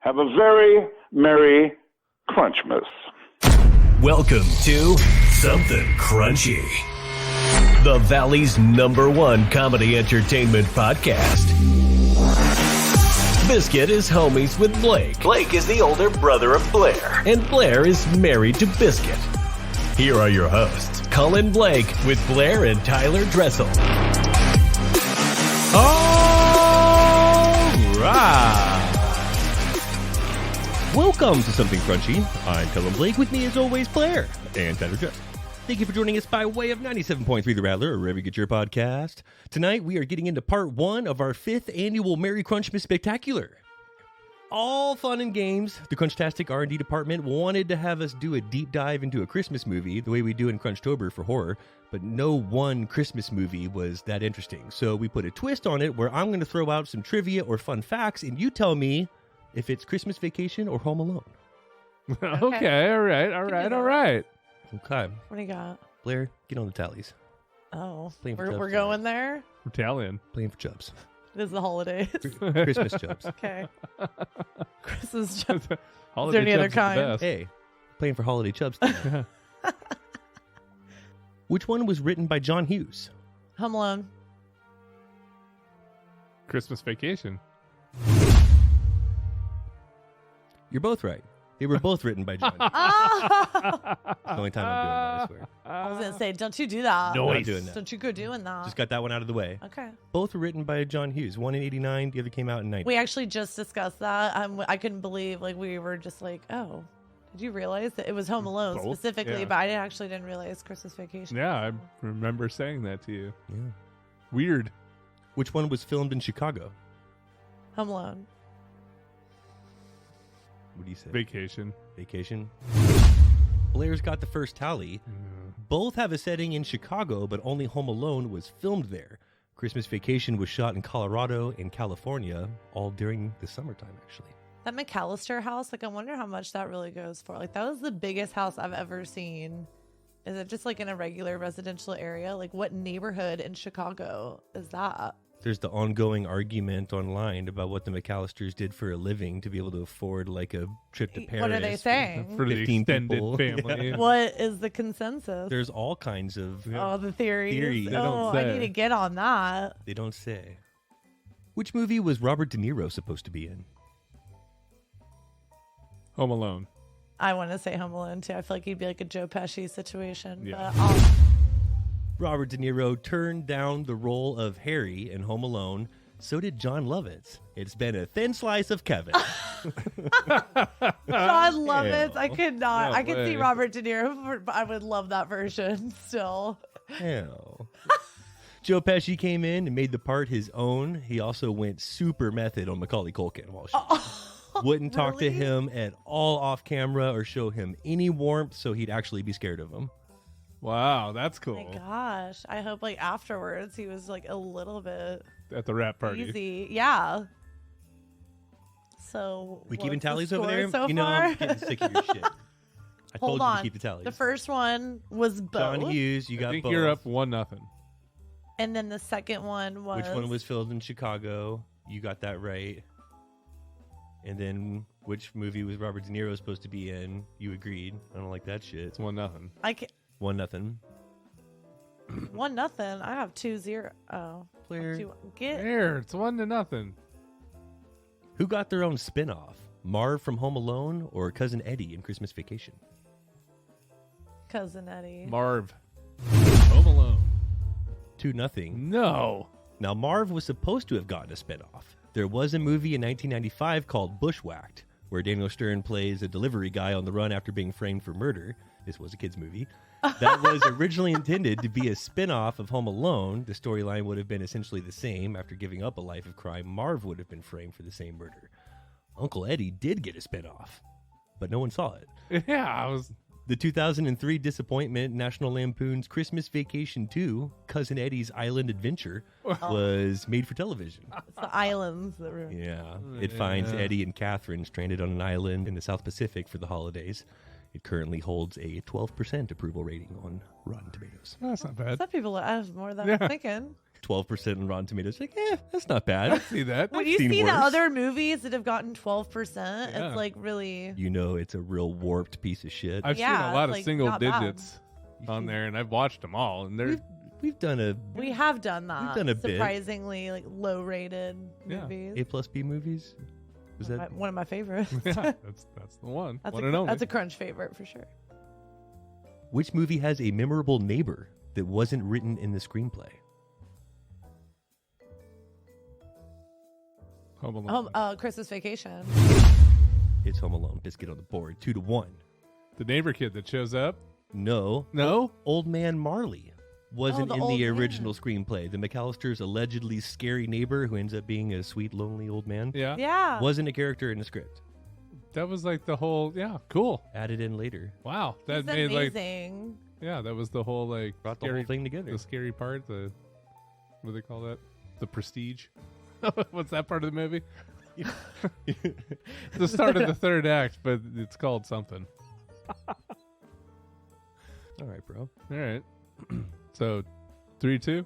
Have a very Merry Crunchmas. Welcome to Something Crunchy, the Valley's #1 comedy entertainment podcast. Biscuit is homies with Blake. Blake is the older brother of Blair. And Blair is married to Biscuit. Here are your hosts, Cullen Blake with Blair and Tyler Dressel. All right. Welcome to Something Crunchy. I'm Cullen Blake. With me, as always, Blair and Tyler Dressel. Thank you for joining us by way of 97.3 The Rattler, or wherever you get your podcast. Tonight, we are getting into part 1 of our 5th annual Merry Crunchmas Spectacular. All fun and games. The Crunchtastic R&D department wanted to have us do a deep dive into a Christmas movie, the way we do in Crunchtober for horror, but no one Christmas movie was that interesting. So we put a twist on it where I'm going to throw out some trivia or fun facts, and you tell me if it's Christmas Vacation or Home Alone. Okay, all right. Okay. What do you got? Blair, get on the tallies. Oh, Playing for we're Chubbs going tonight. there? Italian. Playing for Chubbs. It is the holidays. Christmas Chubbs. Okay. Christmas Chubbs. Holiday any other Chubbs are the kind? best. Hey, playing for Holiday Chubbs tonight. Which one was written by John Hughes? Home Alone. Christmas Vacation. You're both right. They were both written by John Hughes. Oh! The only time I'm doing that, I swear. I was going to say, don't you do that. No, I'm doing that. Don't you go doing that. Just got that one out of the way. Okay. Both were written by John Hughes. One in 89, the other came out in 90. We actually just discussed that. I couldn't believe, we were just like, oh, did you realize that it was Home Alone Both? specifically, Yeah. but I actually didn't realize Christmas Vacation. Yeah, I remember saying that to you. Yeah. Weird. Which one was filmed in Chicago? Home Alone. What do you say? Vacation. Vacation. Blair's got the first tally. Both have a setting in Chicago, but only Home Alone was filmed there. Christmas Vacation was shot in Colorado and California, all during the summertime, actually. That McAllister house, I wonder how much that really goes for. That was the biggest house I've ever seen. Is it just in a regular residential area? What neighborhood in Chicago is that? There's the ongoing argument online about what the McAllisters did for a living to be able to afford a trip to Paris. What are they saying? For the 15 extended people. family. What is the consensus? There's all kinds of... Oh, the theories. Theories. They don't I say. need to get on that. They don't say. Which movie was Robert De Niro supposed to be in? Home Alone. I want to say Home Alone too. I feel like he'd be a Joe Pesci situation. Yeah. But Robert De Niro turned down the role of Harry in Home Alone. So did John Lovitz. It's been a thin slice of Kevin. John Lovitz. I Hell. could not. No I could see way. Robert De Niro, but I would love that version still. Hell. Joe Pesci came in and made the part his own. He also went super method on Macaulay Culkin while shooting. Wouldn't talk to Really? him at all off camera or show him any warmth, so he'd actually be scared of him. Wow, that's Oh my cool. gosh. I hope afterwards he was a little bit At the rap party. easy. Yeah. So We what's keeping the tallies over score there? So I'm far? getting sick of your shit. I Hold told you on. to keep the tallies. The first one was both. John Hughes, you got I think both. you're up 1-0. And then the second one was Which one was filmed in Chicago? You got that right. And then which movie was Robert De Niro supposed to be in? You agreed. I don't like that shit. It's 1-0. I can 1-0. 1-0. I have 2-0. Oh. Blair, Get There, it's 1-0. who got their own spin-off? Marv from Home Alone or Cousin Eddie in Christmas Vacation? Cousin Eddie. Marv. Home Alone. 2-0. No. Now, Marv was supposed to have gotten a spin-off. There was a movie in 1995 called Bushwhacked, where Daniel Stern plays a delivery guy on the run after being framed for murder. This was a kid's movie. That was originally intended to be a spin-off of Home Alone. The storyline would have been essentially the same. After giving up a life of crime, Marv would have been framed for the same murder. Uncle Eddie did get a spin-off, but no one saw it. Yeah, I was... The 2003 disappointment, National Lampoon's Christmas Vacation 2, Cousin Eddie's Island Adventure, was made for television. It's the islands that were. Yeah. It finds Eddie and Catherine stranded on an island in the South Pacific for the holidays. It currently holds a 12% approval rating on Rotten Tomatoes. That's not bad. Some people have more than Yeah. I'm thinking. 12% on Rotten Tomatoes. Like, that's not bad. I see that. When you seen see the worse. other movies that have gotten 12%, Yeah. it's like really. You know it's a real warped piece of shit. I've seen Yeah, a lot of like, single not bad. digits on there, and I've watched them all, and they're We've done a We have done that. done a bit. Surprisingly, like low-rated Yeah. movies. A+B movies. Was that One of my favorites. yeah, that's the one. That's One a, and only. that's a crunch favorite for sure. which movie has a memorable neighbor that wasn't written in the screenplay? Home Alone. Christmas Vacation. It's Home Alone. Biscuit on the board. 2-1. The neighbor kid that shows up. No. No. Old Man Marley wasn't the in old the man. original screenplay. The McAllisters' allegedly scary neighbor who ends up being a sweet, lonely old man Yeah. Yeah. wasn't a character in the script. That was like the whole. Yeah. Cool. Added in later. Wow. That He's made like. amazing. Yeah. That was the whole like Brought the scary whole thing together. The scary part. The what do they call that? The prestige. What's that part of the movie? The start of the third act, but it's called something. All right, bro. All right. So, 3-2.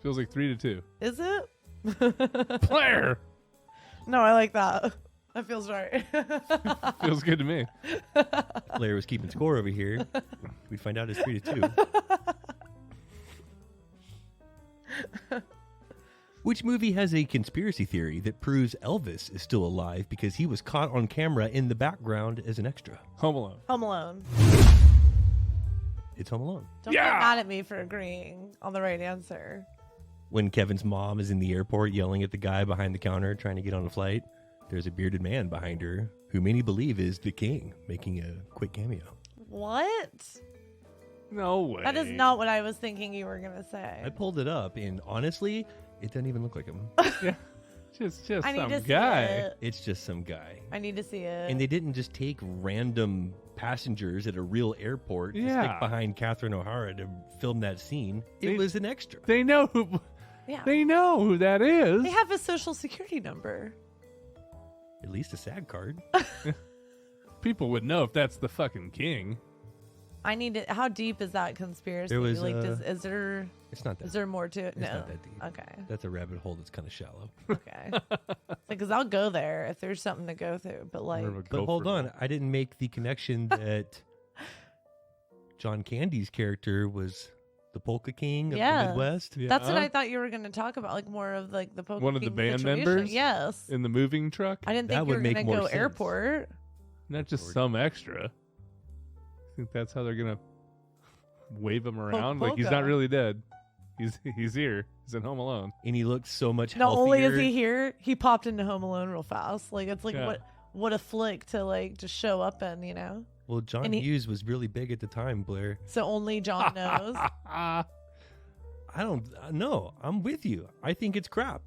Feels like 3-2. Is it? Blair No, I like that. That feels right. feels good to me. Blair was keeping score over here. We'd find out it's 3-2. Which movie has a conspiracy theory that proves Elvis is still alive because he was caught on camera in the background as an extra? Home Alone. Home Alone. It's Home Alone. Don't Yeah. get mad at me for agreeing on the right answer. When Kevin's mom is in the airport yelling at the guy behind the counter trying to get on a flight, there's a bearded man behind her who many believe is the king, making a quick cameo. What? No way. That is not what I was thinking you were gonna say. I pulled it up, and honestly, it doesn't even look like him. Yeah. Just I need some to see guy. it. It's just some guy. I need to see it. And they didn't just take random passengers at a real airport to Yeah. stick behind Catherine O'Hara to film that scene. It They- was an extra. They know who. yeah. They know who that is. They have a social security number. At least a SAG card. People would know if that's the fucking king. I need to. How deep is that conspiracy? There was, like, is there It's not that. is there more to it? It's No. not that deep. Okay. That's a rabbit hole that's kind of shallow. Okay. Because I'll go there if there's something to go through. But like, More of a But hold gopher. on, I didn't make the connection that John Candy's character was the Polka King of Yes. the Midwest. Yeah. that's what I thought you were going to talk about. Like more of like the Poker One of the King band situation. members? Yes. In the moving truck. I didn't That think you would were make going to more go sense. airport. Not just some extra. I think that's how they're gonna wave him around. Like he's not polka. really dead. He's here. He's at Home Alone. And he looked so much Not only is healthier. he here, he popped into Home Alone real fast. Like it's like Yeah. what a flick to like just show up in, you know. Well, John And he- Hughes was really big at the time, Blair. So only John knows. I don't know. I'm with you. I think it's crap.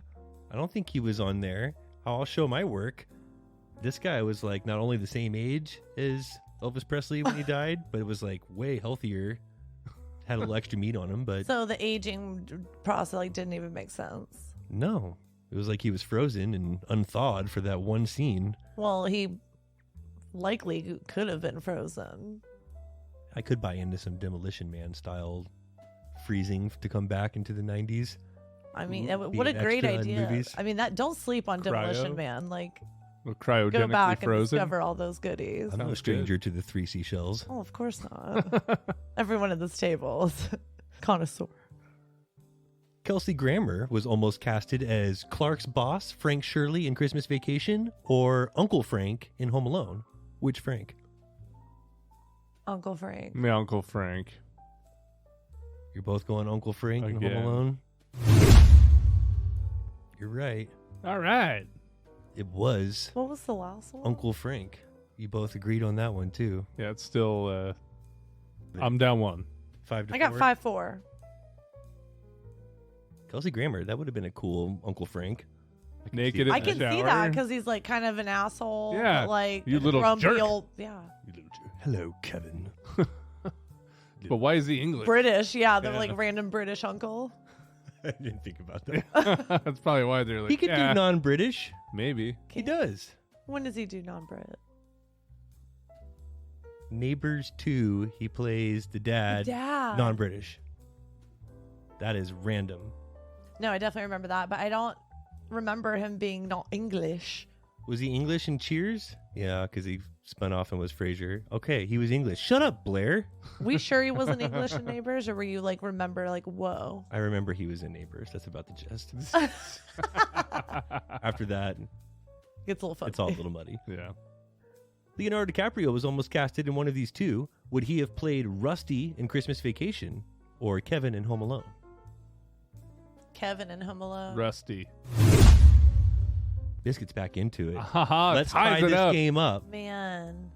I don't think he was on there. I'll show my work. This guy was like not only the same age as Elvis Presley when he died, but it was like way healthier. Had a little extra meat on him, but So the aging process like didn't even make sense. no. It was like he was frozen and unthawed for that one scene. Well, he likely could have been frozen. I could buy into some Demolition Man style freezing to come back into the 90s. I mean, Be what a an great extra in idea. movies. I mean, that don't sleep on Demolition Cryo? Man. Like, Well, go cryogenically back and frozen. discover all those goodies. I'm no Sounds stranger to the 3 seashells. Oh, of course not. Everyone at this table is connoisseur. Kelsey Grammer was almost casted as Clark's boss, Frank Shirley, in Christmas Vacation, or Uncle Frank in Home Alone. Which Frank? Uncle Frank. My Uncle Frank. You're both going Uncle Frank in Again. Home Alone? You're right. All right. It was What was the last one? Uncle Frank. You both agreed on that one, too. Yeah, it's still. I'm down one. 5 to I got 4. 5-4. Kelsey Grammer, that would have been a cool Uncle Frank. I can Naked see in I the can see shower. that because he's like kind of an asshole. Yeah, But like you little grumpy jerk. old, yeah. You little jerk. Hello, Kevin. But why is he English? British, yeah. The Yeah. like random British uncle. I didn't think about that. That's probably why they're like. He could yeah, do non-British. maybe. He does. When does he do non-Brit? Neighbors 2, he plays the dad, Dad. non-British. That is random. No, I definitely remember that, but I don't remember him being not English. Was he English in Cheers? Yeah, because he spun off and was Frasier. Okay, he was English. Shut up, Blair. We sure he wasn't English in Neighbors, or were you like remember like whoa? I remember he was in Neighbors. That's about the gist. After that, Gets a little funny. it's all a little muddy. Yeah. Leonardo DiCaprio was almost casted in one of these two. Would he have played Rusty in Christmas Vacation or Kevin in Home Alone? Kevin and Home Alone. Rusty. Biscuit's back into it. Let's tie this game up. Man.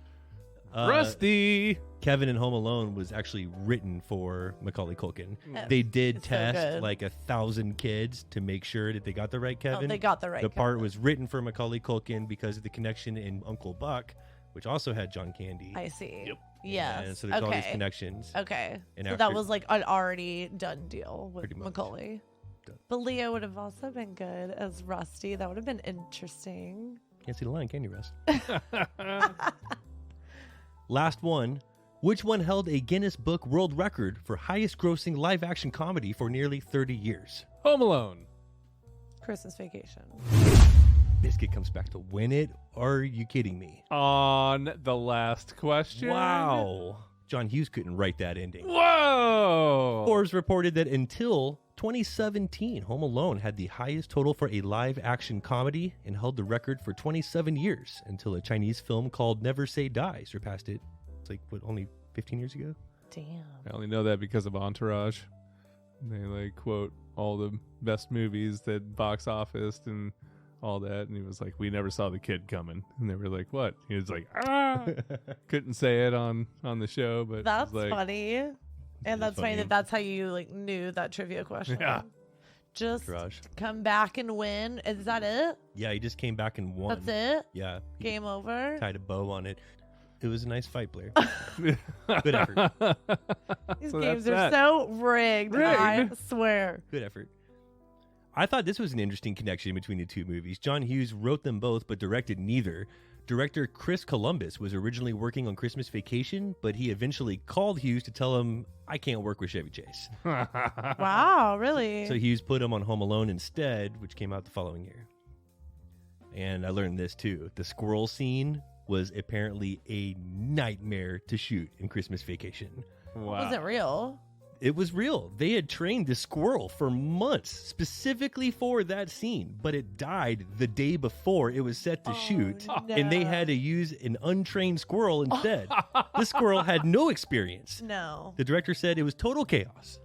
Rusty. Kevin in Home Alone was actually written for Macaulay Culkin. They did It's so test good. like 1,000 kids to make sure that they got the right Kevin. Oh, they got the right The part Kevin. was written for Macaulay Culkin because of the connection in Uncle Buck, which also had John Candy. I see. Yep. Yes. And so there's all these okay. connections. Okay. And So after- that was like an already done deal with Pretty much. Macaulay. Done. But Leo would have also been good as Rusty. That would have been interesting. Can't see the line, can you, Russ? Last one. Which one held a Guinness Book World Record for highest grossing live action comedy for nearly 30 years? Home Alone. Christmas Vacation. Biscuit comes back to win it. Are you kidding me? On the last question. Wow. John Hughes couldn't write that ending. Whoa. Forbes reported that until 2017, Home Alone had the highest total for a live action comedy and held the record for 27 years until a Chinese film called Never Say Die surpassed it. It's like, what, only 15 years ago? Damn. I only know that because of Entourage. They like quote all the best movies that box office and all that, and he was like, "We never saw the kid coming," and they were like, "What?" He was like, "Ah." Couldn't say it on the show, but That's it was like, funny. And that's funny funny. that that's how you like knew that trivia question. Yeah. Just Entourage. come back and win. Is that it? Yeah, he just came back and won. That's it? Yeah. He Game over? tied a bow on it. It was a nice fight, Blair. Good effort. These So games that's are so rigged. I Rigged. swear. Good effort. I thought this was an interesting connection between the two movies. John Hughes wrote them both, but directed neither. Director Chris Columbus was originally working on Christmas Vacation, but he eventually called Hughes to tell him, "I can't work with Chevy Chase." Wow, really? So Hughes put him on Home Alone instead, which came out the following year. And I learned this too. The squirrel scene was apparently a nightmare to shoot in Christmas Vacation. wow. wasn't real. It was real. They had trained the squirrel for months specifically for that scene, but it died the day before it was set to shoot. And they had to use an untrained squirrel instead. The squirrel had no experience. No. The director said it was total chaos.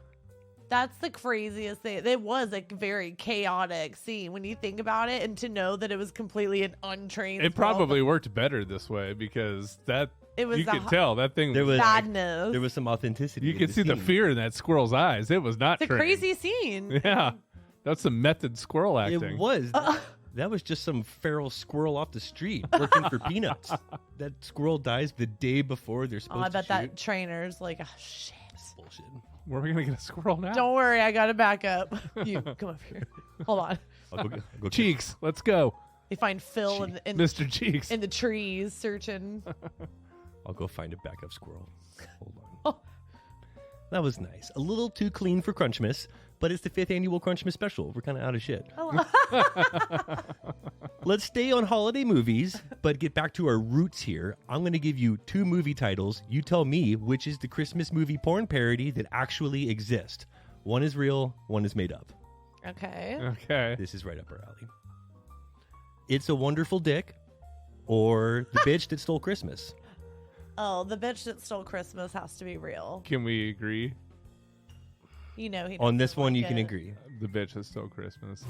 That's the craziest thing. It was a very chaotic scene when you think about it, and to know that it was completely an untrained It squirrel. probably worked better this way because that It was you the could tell that thing There was sadness. there was some authenticity. you in could see the scene. fear in that squirrel's eyes. It was not It's a trained. crazy scene. Yeah. That's some method squirrel acting. It was. That was just some feral squirrel off the street working for peanuts. That squirrel dies the day before they're Oh, supposed I to bet shoot. that trainer's like, oh, shit. Bullshit. Where are we gonna get a squirrel now? Don't worry, I got to back up. You come over here. Hold on. I'll go Cheeks, let's go. They find Phil in Mr. Cheeks. the trees searching. I'll go find a backup squirrel. Hold on. That was nice. A little too clean for Crunchmas, but it's the 5th annual Crunchmas special. We're kind of out of shit. Let's stay on holiday movies, but get back to our roots here. I'm going to give you 2 movie titles. You tell me which is the Christmas movie porn parody that actually exists. One is real, one is made up. Okay. Okay. This is right up our alley. It's a Wonderful Dick or The Bitch That Stole Christmas. Oh, the bitch that stole Christmas has to be real. Can we agree? You know he On this doesn't one, like you can it. agree. The bitch that stole Christmas.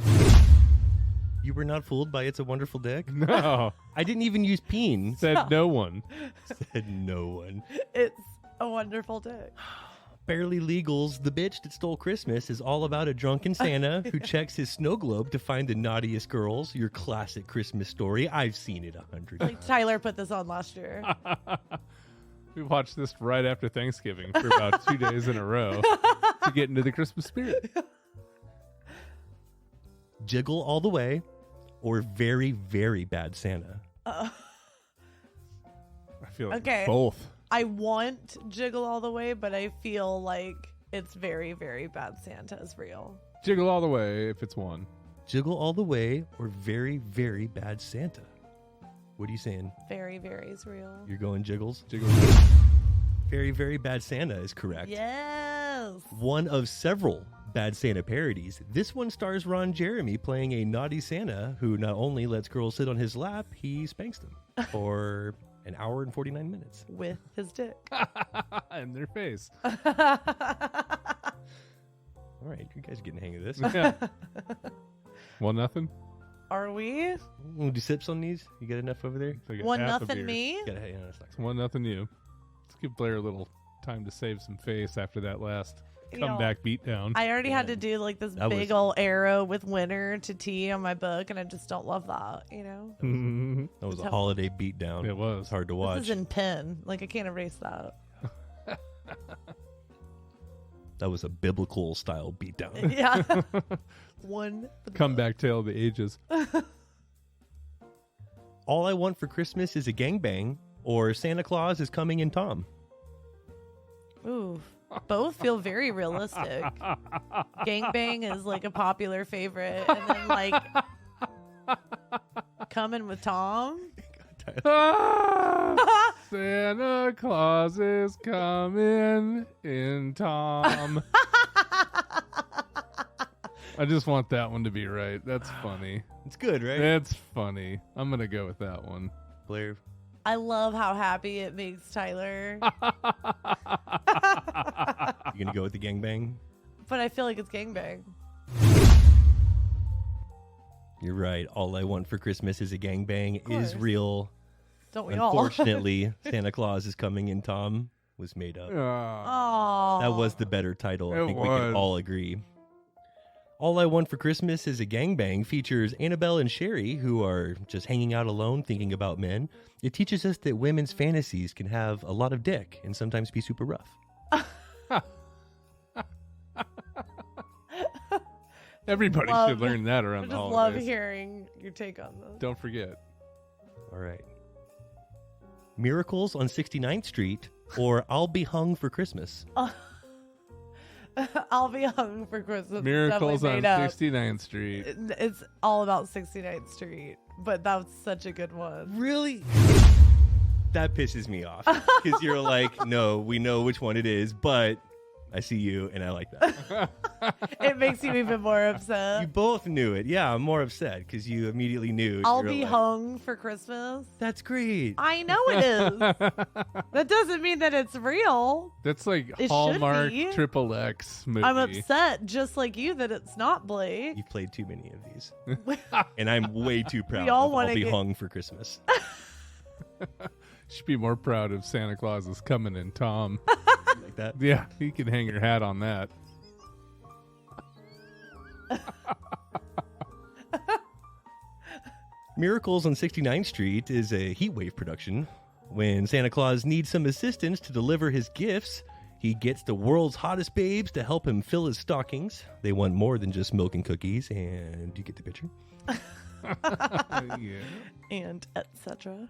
You were not fooled by It's a Wonderful Dick? No. I didn't even use peen. Said no one. Said no one. It's a wonderful dick. Barely Legal's The Bitch That Stole Christmas is all about a drunken Santa who checks his snow globe to find the naughtiest girls. Your classic Christmas story. I've seen it 100 Like times. Tyler put this on last year. We watched this right after Thanksgiving for about 2 days in a row to get into the Christmas spirit. Jiggle All the Way or Very, Very Bad Santa. I feel like Okay. both. I want Jiggle All the Way, but I feel like it's very, very bad Santa is real. Jiggle All the Way if it's one. Jiggle All the Way or Very, Very Bad Santa? What are you saying? Very, very is real. You're going Jiggles? Jiggle. Very, Very Bad Santa is correct. Yes. One of several Bad Santa parodies. This one stars Ron Jeremy playing a naughty Santa who not only lets girls sit on his lap, he spanks them for an hour and 49 minutes. With his dick. In their face. All right, you guys are getting the hang of this. Yeah. 1-0. Are we? We'll do sips on these. You got enough over there? So I got One half a nothing beer. me. Got yeah, that's not It's 1-0 you. Let's give Blair a little time to save some face after that last You know, comeback beatdown. I already had to do like this That big was- old arrow with winner to T on my book, and I just don't love that, you know? That was a Tough. holiday beatdown. It was. It's hard to This watch. is in pen. Like, I can't erase that. That was a biblical style beatdown. Yeah. One. for the Comeback tale of the ages. All I Want for Christmas is a Gangbang or Santa Claus is Coming in Tom. book. Ooh. Both feel very realistic. Gangbang is like a popular favorite. And then, like, Coming with Tom. Santa Claus is coming in Tom. I just want that one to be right. That's funny. It's good, right? That's funny. I'm going to go with that one. Blair. I love how happy it makes Tyler. You gonna go with the Gangbang? But I feel like it's Gangbang. You're right. All I Want for Christmas is a Gangbang is course. real. Don't we all? Unfortunately, Santa Claus is Coming in Tom was made up. Oh. That was the better title. I It think we can was. all agree. All I Want for Christmas is a Gangbang features Annabelle and Sherry, who are just hanging out alone thinking about men. It teaches us that women's fantasies can have a lot of dick and sometimes be super rough. Everybody Love- should learn that I around just the love holidays. hearing your take on this. Don't forget. All right. Miracles on 69th Street or I'll Be Hung for Christmas. I'll be hung for Christmas. It's Miracles definitely on made up. 69th Street. It's all about 69th Street, but that's such a good one. Really? That pisses me off because you're like, no, we know which one it is, but I see you and I like that. It makes you even more upset. You both knew it. Yeah, I'm more upset because you immediately knew. I'll You're be like, hung for Christmas. That's great. I know it is. That doesn't mean that it's real. That's like It should Hallmark be. XXX movie. I'm upset, just like you, that it's not Blake. You've played too many of these. And I'm way too proud all of wanna I'll Be get- Hung for Christmas. Should be more proud of Santa Claus is coming in Tom. Like that. Yeah, he can hang your hat on that. Miracles on 69th Street is a Heatwave production. When Santa Claus needs some assistance to deliver his gifts, he gets the world's hottest babes to help him fill his stockings. They want more than just milk and cookies, and you get the picture. Yeah. And etc.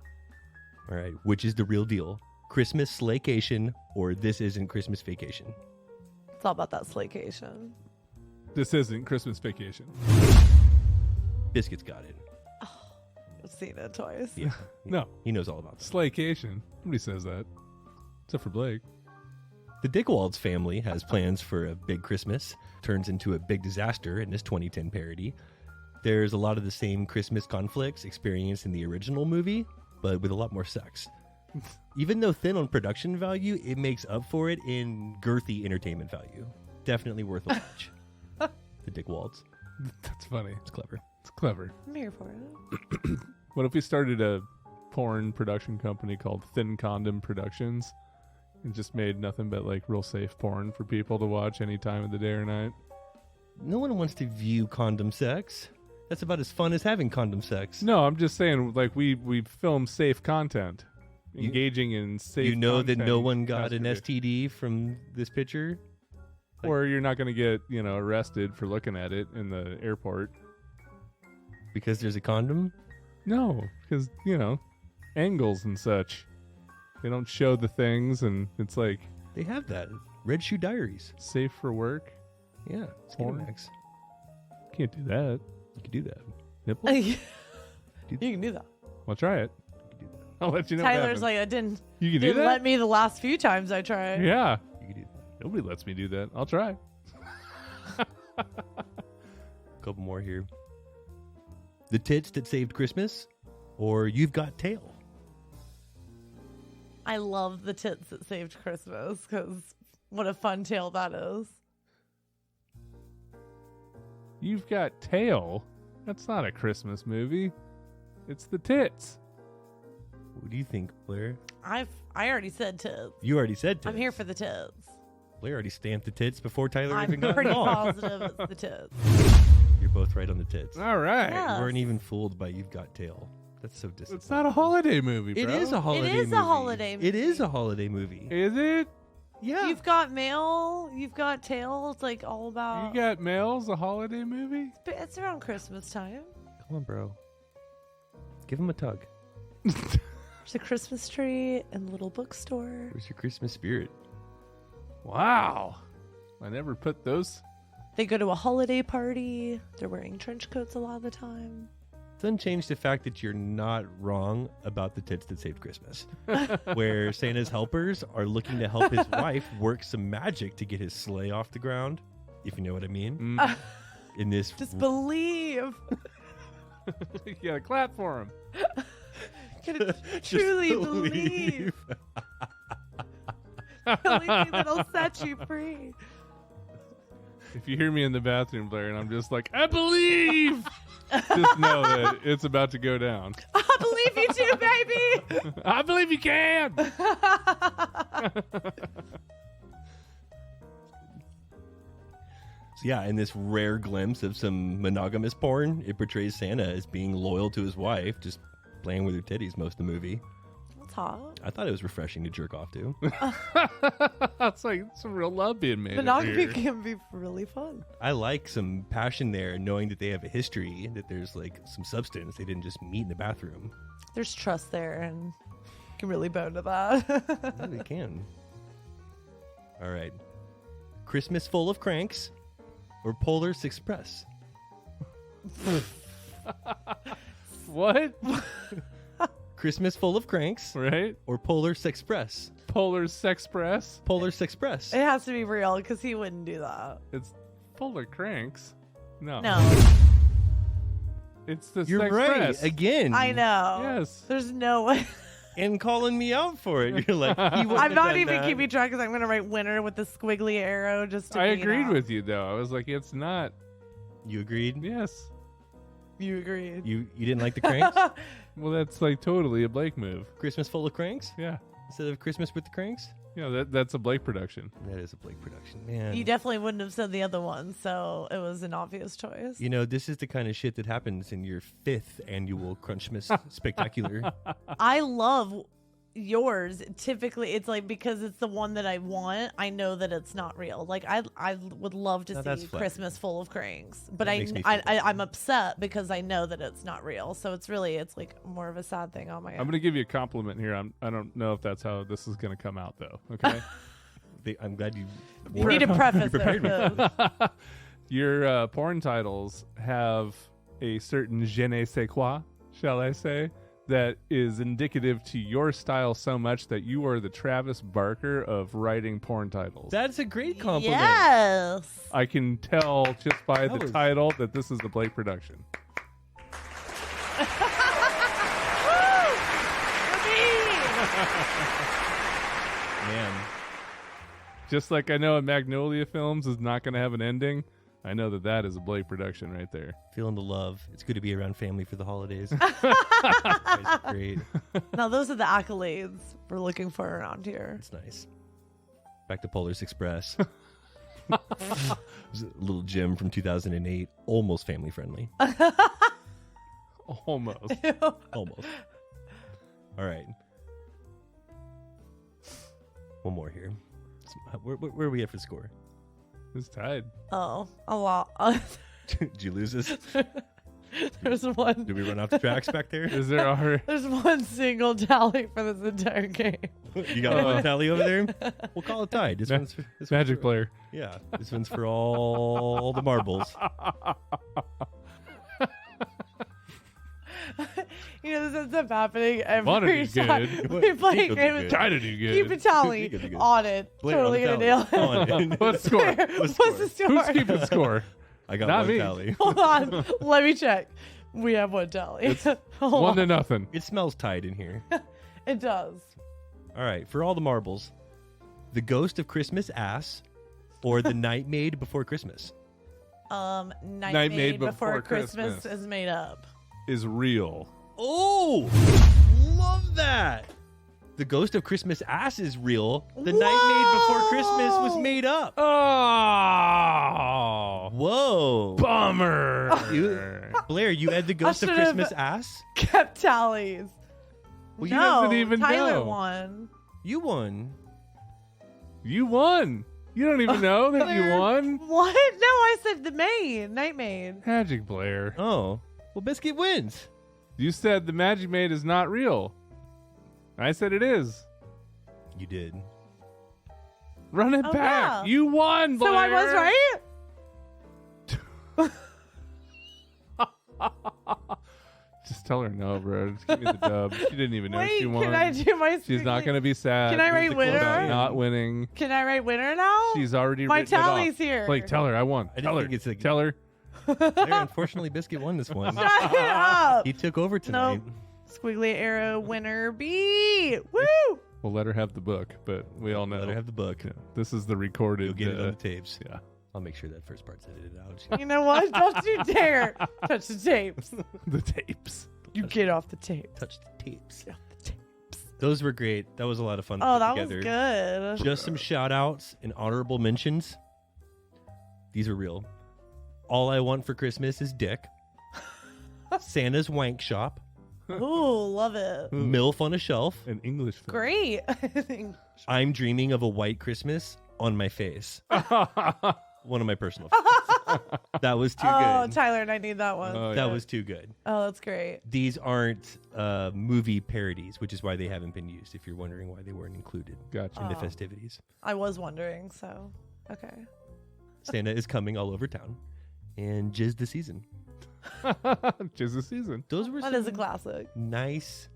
All right, which is the real deal? Christmas Slaycation or This Isn't Christmas Vacation? It's all about that slaycation. This isn't Christmas Vacation. Biscuit's got it. I've seen it twice. Yeah, No, he knows all about this. Slaycation. Nobody says that. Except for Blake. The Dickwalds family has plans for a big Christmas, turns into a big disaster in this 2010 parody. There's a lot of the same Christmas conflicts experienced in the original movie, but with a lot more sex. Even though thin on production value, it makes up for it in girthy entertainment value. Definitely worth a watch. The Dickwalds. That's funny. It's clever. It's clever. I'm here for it. What if we started a porn production company called Thin Condom Productions and just made nothing but like real safe porn for people to watch any time of the day or night? No one wants to view condom sex. That's about as fun as having condom sex. No, I'm just saying like we film safe content. You- Engaging in safe You know that content no one got an conservation. STD from this picture? Or you're not going to get, arrested for looking at it in the airport. Because there's a condom? No, because, angles and such. They don't show the things, and it's like They have that. Red Shoe Diaries. safe for work. Yeah, Porn. Skinamax. Can't do that. You could do that. Nipple? You can do that. I'll try it. I'll let you know. Tyler's like, I didn't. You can do Didn't that? let me the last few times I tried. Yeah. You could do that. Nobody lets me do that. I'll try. Couple more here. The Tits That Saved Christmas, or You've Got Tail. I love the tits that saved Christmas because what a fun tale that is. You've Got Tail? That's not a Christmas movie. It's The Tits. What do you think, Blair? I already said tits. You already said tits. I'm here for the tits. Blair already stamped the tits before Tyler I'm even got pretty involved. positive it's the tits. You're both right on the tits. All right. Yeah. You weren't even fooled by You've Got Tail. That's so disappointing. It's not a holiday movie, bro. It is a holiday movie. It is a holiday movie. It is a holiday movie. Is it? Yeah. You've got mail. You've got tail. It's like all about. You Got Mail's a holiday movie? It's around Christmas time. Come on, bro. Give him a tug. There's a Christmas tree and a little bookstore. Where's your Christmas spirit? Wow. I never put those. They go to a holiday party. They're wearing trench coats a lot of the time. Doesn't change the fact that you're not wrong about the Tits That Saved Christmas, where Santa's helpers are looking to help his wife work some magic to get his sleigh off the ground, if you know what I mean. In this, Just believe. You gotta clap for him. Gotta truly believe. The only thing that'll set you free. If you hear me in the bathroom, Blair, and I'm just like, I believe, just know that it's about to go down. I believe you too, baby. I believe you can. So yeah, in this rare glimpse of some monogamous porn, it portrays Santa as being loyal to his wife, just playing with her titties most of the movie. That's hot. I thought it was refreshing to jerk off to. It's like some real love being made. Monogamy Up here. can be really fun. I like some passion there, knowing that they have a history, that there's like some substance. They didn't just meet in the bathroom. There's trust there, and you can really bone to that. Yeah, they can. All right. Christmas Full of Cranks or Polar's Express? What? Christmas Full of Cranks Right? or Polar's Express? Polar Sexpress. Polar's Express. It has to be real because he wouldn't do that. It's Polar Cranks. No. No, It's the You're Sexpress. right. Again. I know. Yes. There's no way. And calling me out for it. You're like, he wouldn't I'm have not done even that. keeping track because I'm going to write winner with the squiggly arrow just to I beat agreed out. with you, though. I was like, it's not. You agreed? Yes. You agreed. You didn't like the cranks? Well, that's like totally a Blake move. Christmas Full of Cranks? Yeah. Instead of Christmas with the Cranks? Yeah, that's a Blake production. That is a Blake production, man. You definitely wouldn't have said the other one, so it was an obvious choice. You know, this is the kind of shit that happens in your 5th annual Crunchmas Spectacular. I love yours. Typically, it's like because it's the one that I want. I know that it's not real. Like I would love to Now that's see flattering. Christmas Full of Cranks, but That makes me feel I'm upset because I know that it's not real. So it's like more of a sad thing on my I'm end. going to give you a compliment here. I don't know if that's how this is going to come out, though. Okay? I'm glad you... You need to preface prepared me for it. Your porn titles have a certain je ne sais quoi, shall I say, that is indicative to your style so much that you are the Travis Barker of writing porn titles. That's a great compliment. Yes. I can tell just by That the was- title that this is a Blake production. Man. Just like I know a Magnolia Films is not going to have an ending, I know that that is a Blake production right there. Feeling the love. It's good to be around family for the holidays. You guys are great. Now those are the accolades we're looking for around here. It's nice. Back to Polar's Express. It was a little gym from 2008. Almost family friendly. Almost. Almost. All right. One more here. Where are we at for score? It's tied. Oh, a lot. Did you lose this? There's one. Did we run off the tracks back there? Is there already? There's one single tally for this entire game. You got one tally over there? We'll call it tied. This one's Magic player. Yeah, this one's for all the marbles. This ends up happening Wanna every do time good. we play a Think game. of good. Try to do good. Keep a tally Think of good. on it. Blair, Totally on gonna the nail tally. it. On it. What score? What's the score? Who's keeping score? I got Not one me. tally. Hold on. Let me check. We have one tally. Hold 1-0. on. It smells tied in here. It does. All right, for all the marbles, the Ghost of Christmas Ass or the Night Maid Before Christmas? Night Maid Before Christmas is made up. Is real. Oh, love that. The Ghost of Christmas Ass is real. The Night Maid Before Christmas was made up. Oh, Whoa. bummer. Blair, you had the Ghost of should've- Christmas Ass? Kept tallies. Well, no, doesn't even Tyler know. won. You won. You won. You don't even know that you won. What? No, I said the maid. Night Maid. Magic Blair. Oh, well, Biscuit wins. You said the Magic Maid is not real. I said it is. You did. Run it Oh, back. yeah. You won, Blair. So I was right? Just tell her no, bro. Just give me the dub. She didn't even know Wait, she won. can I do my She's not going to be sad. Can I write the winner? closeout. Not winning. Can I write winner now? She's already My written it off. tally's here. Like, tell her I won. I didn't Tell her. think it's like- Tell her. Blair, unfortunately, Biscuit won this one. Shut it up. He took over tonight. Nope. Squiggly arrow winner B. Woo! We'll let her have the book, but we all know. Let her have the book. Yeah, this is the recorded. You'll get it on the tapes. Yeah. I'll make sure that first part's edited out. You know what? Don't you dare touch the tapes. The tapes. You get off the tape. Touch the tapes. Get off the tapes. Those were great. That was a lot of fun. to Oh, put that together. was good. Just some shout outs and honorable mentions. These are real. All I Want for Christmas is Dick. Santa's Wank Shop. Ooh, love it. MILF on a Shelf. An English film. Great. I'm Dreaming of a White Christmas on My Face. One of my personal favorites. That was too Oh, good. Tyler and I need that one. Oh, That yeah. was too good. Oh, that's great. These aren't movie parodies, which is why they haven't been used, if you're wondering why they weren't included Gotcha. in the Oh. festivities. I was wondering, so okay. Santa is coming all over town. And 'Jiz the Season. Just the season. Those were That some is a classic. nice,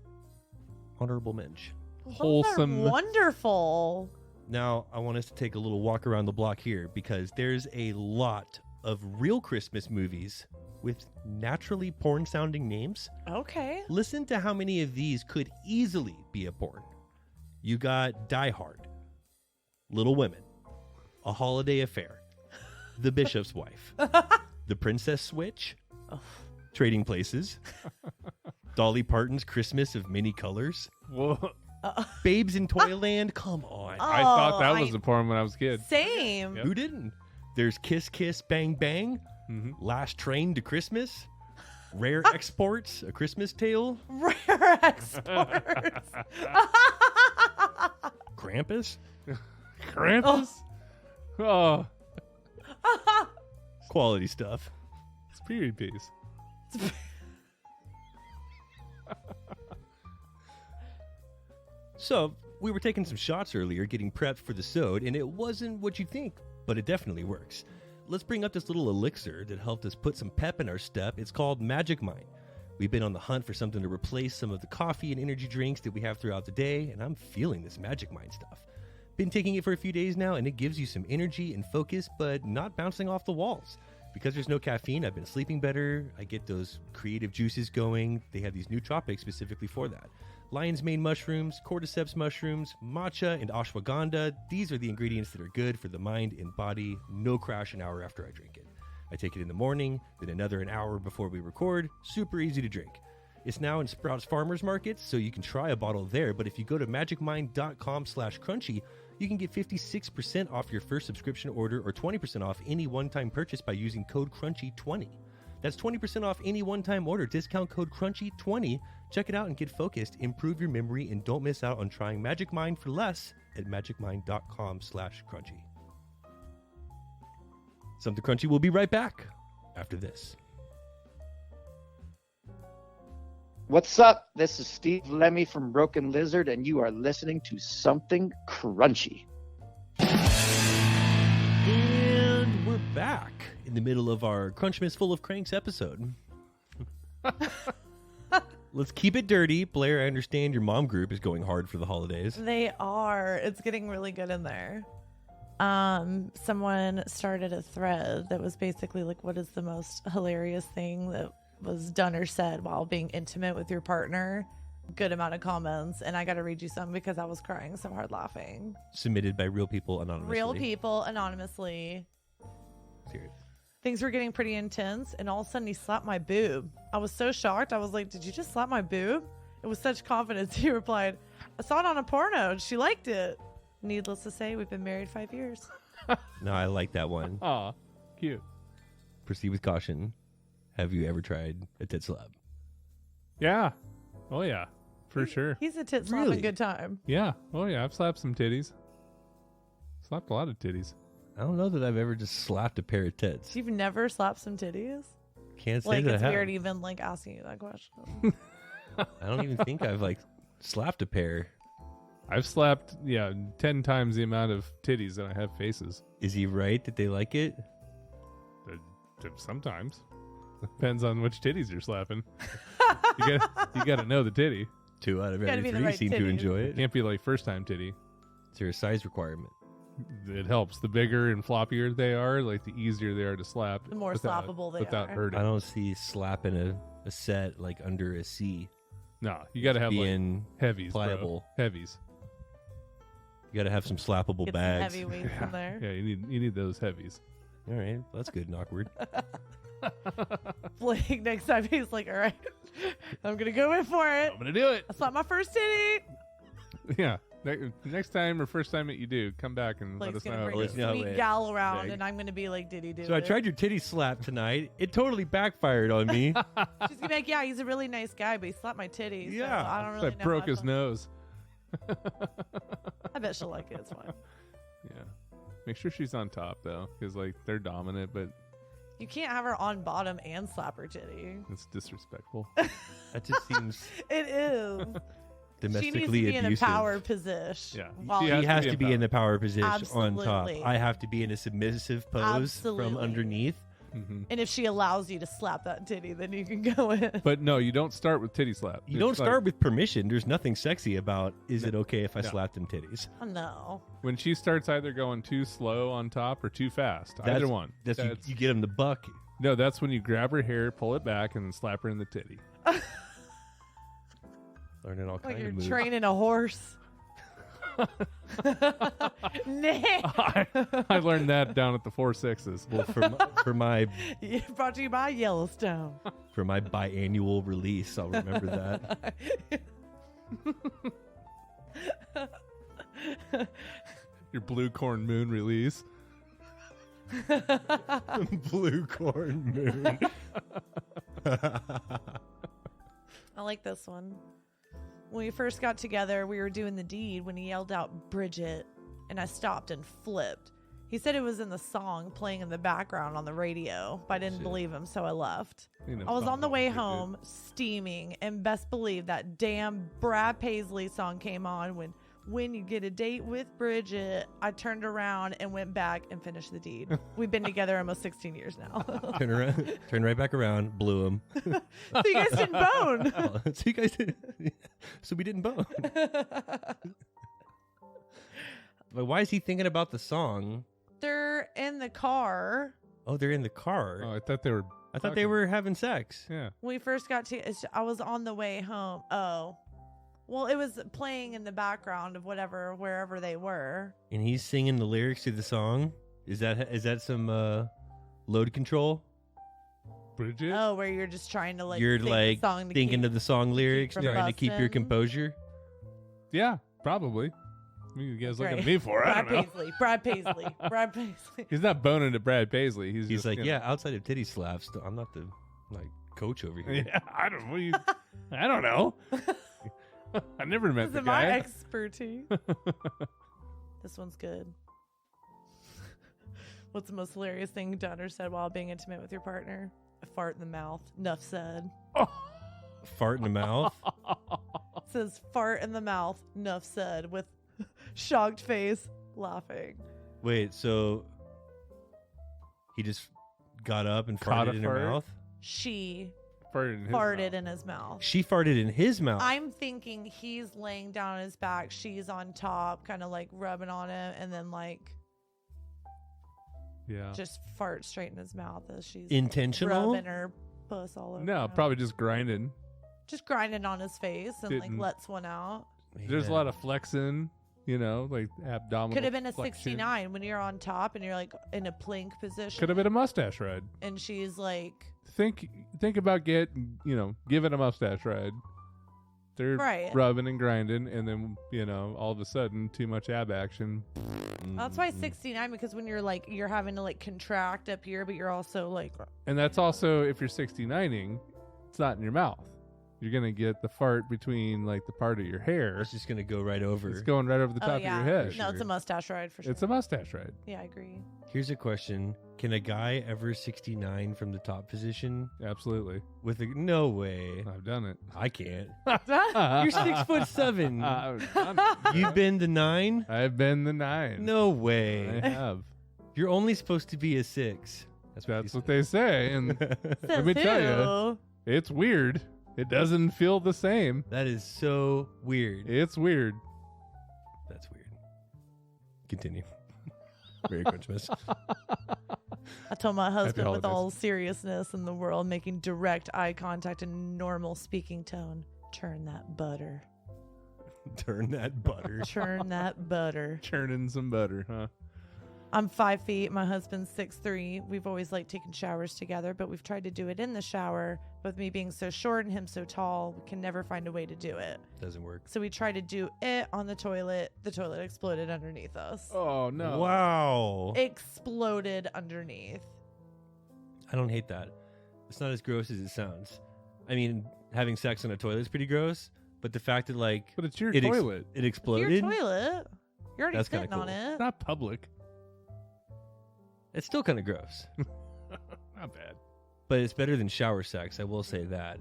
honorable mention. Those are Wholesome. wonderful. Now, I want us to take a little walk around the block here because there's a lot of real Christmas movies with naturally porn-sounding names. Okay. Listen to how many of these could easily be a porn. You got Die Hard, Little Women, A Holiday Affair, The Bishop's Wife, The Princess Switch, Trading Places, Dolly Parton's Christmas of Many Colors, Whoa. Babes in Toyland. Come on. I thought that Oh, was a porn when I was a kid. Same. Yep. Who didn't? There's Kiss Kiss Bang Bang, Mhm. Last Train to Christmas, Rare Exports, A Christmas Tale, Rare exports. Krampus, Krampus? Oh, quality stuff. it's period piece. So, we were taking some shots earlier, getting prepped for the sode, and it wasn't what you think, but it definitely works. Let's bring up this little elixir that helped us put some pep in our step. It's called Magic Mind. We've been on the hunt for something to replace some of the coffee and energy drinks that we have throughout the day, and I'm feeling this Magic Mind stuff. Been taking it for a few days now, and it gives you some energy and focus, but not bouncing off the walls. Because there's no caffeine, I've been sleeping better. I get those creative juices going. They have these nootropics specifically for that. Lion's mane mushrooms, cordyceps mushrooms, matcha, and ashwagandha. These are the ingredients that are good for the mind and body. No crash an hour after I drink it. I take it in the morning, then another an hour before we record. Super easy to drink. It's now in Sprouts Farmers Markets, so you can try a bottle there. But if you go to magicmind.com/crunchy, you can get 56% off your first subscription order or 20% off any one-time purchase by using code CRUNCHY20. That's 20% off any one-time order. Discount code CRUNCHY20. Check it out and get focused, improve your memory, and don't miss out on trying Magic Mind for less at magicmind.com/crunchy. Something Crunchy will be right back after this. What's up? This is Steve Lemmy from Broken Lizard, and you are listening to Something Crunchy. And we're back in the middle of our Crunchmas Full of Cranks episode. Let's keep it dirty. Blair, I understand your mom group is going hard for the holidays. They are. It's getting really good in there. Someone started a thread that was basically like, what is the most hilarious thing that was done or said while being intimate with your partner? Good amount of comments, and I got to read you some because I was crying so hard laughing. Submitted by real people anonymously. Real people anonymously. Serious. Things were getting pretty intense, and all of a sudden he slapped my boob. I was so shocked. I was like, did you just slap my boob? It was such confidence. He replied, I saw it on a porno. She liked it. Needless to say, we've been married 5 years. No, I like that one. Aw, cute. Proceed with caution. Have you ever tried a tit slap? Yeah. Oh, yeah. For sure. He's a tit slap Really? a good time. Yeah. Oh, yeah. I've slapped some titties. Slapped a lot of titties. I don't know that I've ever just slapped a pair of tits. You've never slapped some titties? Can't say Like, that it's I have. weird even like asking you that question. I don't even think I've like slapped a pair. I've slapped, 10 times the amount of titties that I have faces. Is he right that they like it? Sometimes. Depends on which titties you're slapping. you gotta know the titty. 2 out of Gotta every be the 3 right seem to titties. enjoy It it. can't be like first time titty. Is there a size requirement? It helps. The bigger and floppier they are, like the easier they are to slap. The more slappable they without are. hurting. I don't see slapping a set like under a C. No, you gotta have like Being heavies, pliable. bro. Heavies. You got to have some slappable Get bags. some heavyweights in there. Yeah, you need those heavies. All right, that's good and awkward. Blake, next time he's like, all right, I'm going to go in for it. I'm gonna do it. I slapped my first titty. Yeah. Next time or first time that you do, come back and Blake's let us going know. to how it bring goes. a No, sweet wait. gal around, Yeah. and I'm going to be like, did he do So I it? tried your titty slap tonight. It totally backfired on me. She's going to be like, yeah, he's a really nice guy, but he slapped my titties. Yeah. So I don't really I know. broke how I his feel. nose. I bet she'll like it. It's fine. Yeah. Make sure she's on top though, because like they're dominant, but You can't have her on bottom and slap her titty. it's disrespectful. That just seems It is. She needs to domestically be in a abusive. power position. Yeah. While She He has has to to be be in in the power position on top. Absolutely. I have to be in a submissive pose Absolutely. from underneath. Mhm. And if she allows you to slap that titty, then you can go in. But no, you don't start with titty slap. You It's don't like, start with permission. There's nothing sexy about, is it okay if I No. slap them titties? Oh, no. when she starts either going too slow on top or too fast. Either That's- one. That's, That's- you get them the buck. No, that's when you grab her hair, pull it back, and then slap her in the titty. Learning all Like kinds you're of moves. training a horse. Nick. I learned that down at the 4 Sixes. Well, for my Brought to you by Yellowstone. biannual release, I'll remember that. Your blue corn moon release. Blue corn moon. I like this one. When we first got together, we were doing the deed when he yelled out, Bridget, and I stopped and flipped. He said it was in the song playing in the background on the radio, but I didn't Shit. believe him, so I left. You know, I was song on the don't way make it. home, steaming, and best believe that damn Brad Paisley song came on when you get a date with Bridget. I turned around and went back and finished the deed. We've been together almost 16 years now. Turn right back around, blew him. So you guys didn't bone. So you guys did. So we didn't bone. But why is he thinking about the song? They're in the car. Oh, they're in the car. Oh, I thought they were. I thought they fucking. were having sex. Yeah. When we first got to, I was on the way home. Oh, well, it was playing in the background of wherever they were. And he's singing the lyrics to the song. Is that some load control? Bridget. Oh, where you're just trying to You're sing the like song to thinking keep, of the song lyrics, from trying to keep your busting. composure. Yeah, probably. I mean, you guys look Right. at me for it. I Brad don't know. Brad Paisley. He's not boning to Brad Paisley. He's He's just, like, you know, yeah, outside of titty slaps, I'm not the coach over here. Yeah, I don't know. I don't know. I never met This the is my guy. expertise. This one's good. What's the most hilarious thing done or said while being intimate with your partner? A fart in the mouth. Enough said. Oh. Fart in the mouth. It says fart in the mouth, enough said, with shocked face, laughing. Wait, so he just got up and Caught farted a in her fart? mouth? She Farted farted in his mouth. She farted in his mouth. I'm thinking he's laying down on his back, she's on top, kind of like rubbing on him, and then like Yeah. just fart straight in his mouth as she's Intentional? rubbing her puss all over. No, him. probably just grinding. just grinding on his face and like Didn't- lets one out. There's a lot of flexing, like abdominal. Could have been a flexion. 69 when you're on top and you're like in a plank position. Could have been a mustache ride. And she's like, Think about giving a mustache ride. They're Right. rubbing and grinding, and then all of a sudden, too much ab action. that's why 69, because when you're like, you're having to like contract up here, but you're also like, And that's also if you're 69ing, it's not in your mouth. You're gonna get the fart between like the part of your hair. It's just gonna go right over. It's going right over the top oh of yeah, your head. no, it's a mustache ride for sure. It's a mustache ride. Yeah, I agree. Here's a question: can a guy ever 69 from the top position Absolutely, with a? No way. I've done it. I can't. You're You're 6'7". I've done it. You've been the 9? I've been the 9. No I way. have. You're only supposed to be a 6. That's what they say, and let me Says tell you, who? it's weird. It doesn't feel the same. That is so weird. It's weird. That's weird. Continue. Merry Crunchmas. I told my husband with holidays. all seriousness in the world, making direct eye contact and normal speaking tone, turn that butter. Turn that butter. Turn that butter. Churning some butter, huh? I'm 5 feet. My husband's 6'3". We've always liked taking showers together, but we've tried to do it in the shower. With me being so short and him so tall, we can never find a way to do it. Doesn't work. So we tried to do it on the toilet. The toilet exploded underneath us. Oh no! Wow. Exploded underneath. I don't hate that. It's not as gross as it sounds. I mean, having sex on a toilet is pretty gross, but the fact that like But it's your it toilet. it It's exploded, your toilet. You're already That's kinda sitting on cool. it. It's not public. it's still kind of gross. Not bad. But it's better than shower sex, I will say that.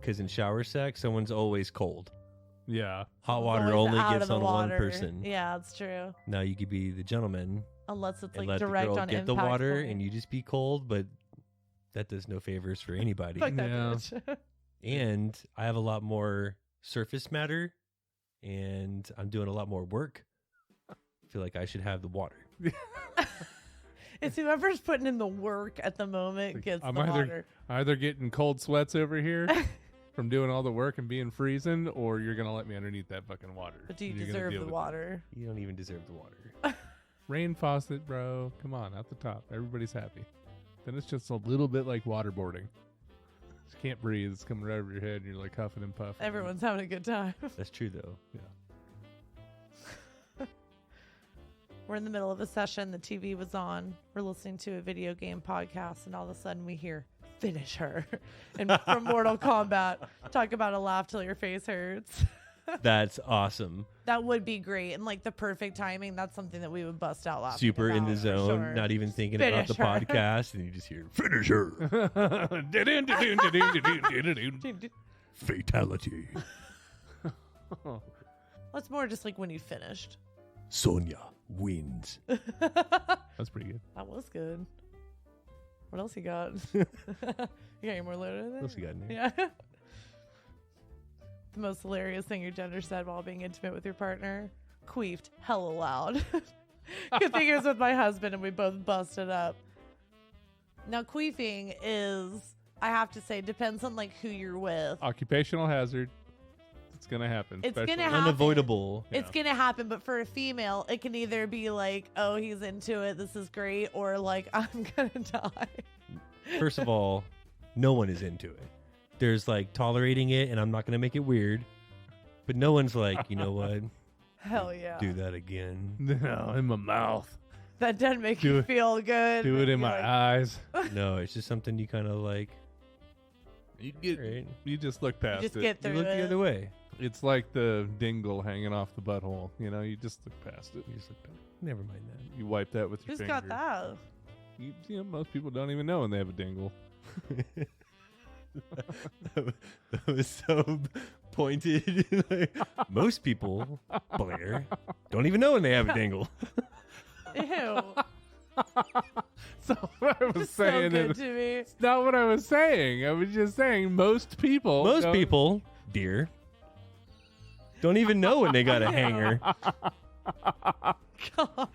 Because in shower sex, someone's always cold. Yeah. Hot It's water always only out gets of the on one water. person. Yeah, that's true. Now you could be the gentleman Unless it's and like let the direct girl on get the impact water point. and you just be cold, but that does no favors for anybody. Fuck that Yeah. bitch. And I have a lot more surface matter and I'm doing a lot more work. I feel like I should have the water. It's whoever's putting in the work at the moment gets I'm the water. either getting cold sweats over here from doing all the work and being freezing, or you're gonna let me underneath that fucking water. But do you And you're gonna deserve deal the with it. water? You don't even deserve the water. Rain faucet, bro. Come on, out the top. Everybody's happy. Then it's just a little bit like waterboarding. Just can't breathe. It's coming right over your head, and you're like huffing and puffing. Everyone's having a good time. That's true, though. Yeah. We're in the middle of a session. The TV was on. We're listening to a video game podcast, and all of a sudden we hear "Finish her" and from Mortal Kombat. Talk about a laugh till your face hurts. That's awesome. That would be great, and like the perfect timing. That's something that we would bust out laughing. Super in about, the for zone, sure. not even thinking about the Finish her. podcast, and you just hear "Finish her." Fatality. That's more just like when you finished. Sonya wins. That's pretty good. That was good. What else you got? You got any more loaded in there? What else you got in there? Yeah. The most hilarious thing your gender said while being intimate with your partner? Queefed hella loud. Good thing it was with my husband and we both busted up. Now, queefing is, I have to say, depends on like who you're with. Occupational hazard. It's gonna happen. It's especially- gonna happen. Unavoidable. It's gonna happen, but for a female, it can either be like, oh, he's into it, this is great, or like, I'm gonna die. First of all, no one is into it. There's like tolerating it, and I'm not going to make it weird. But no one's like, you know what? Hell yeah. Do that again. No, in my mouth. That doesn't make Do you it- feel good. Do it in You're my like, eyes. No, it's just something you kind of like. You get. Right? You just look past just it. get You through look it. the other way. It's like the dingle hanging off the butthole. You just look past it. You just look back. Never mind that. You wipe that with your Who's finger. got that? Most people don't even know when they have a dingle. That was so pointed. Like, most people, Blair, don't even know when they have a dingle. Ew. So what I was saying So good is to me. it's not what I was saying. I was just saying most people. Most don't- people, dear, don't even know when they got a hanger. God.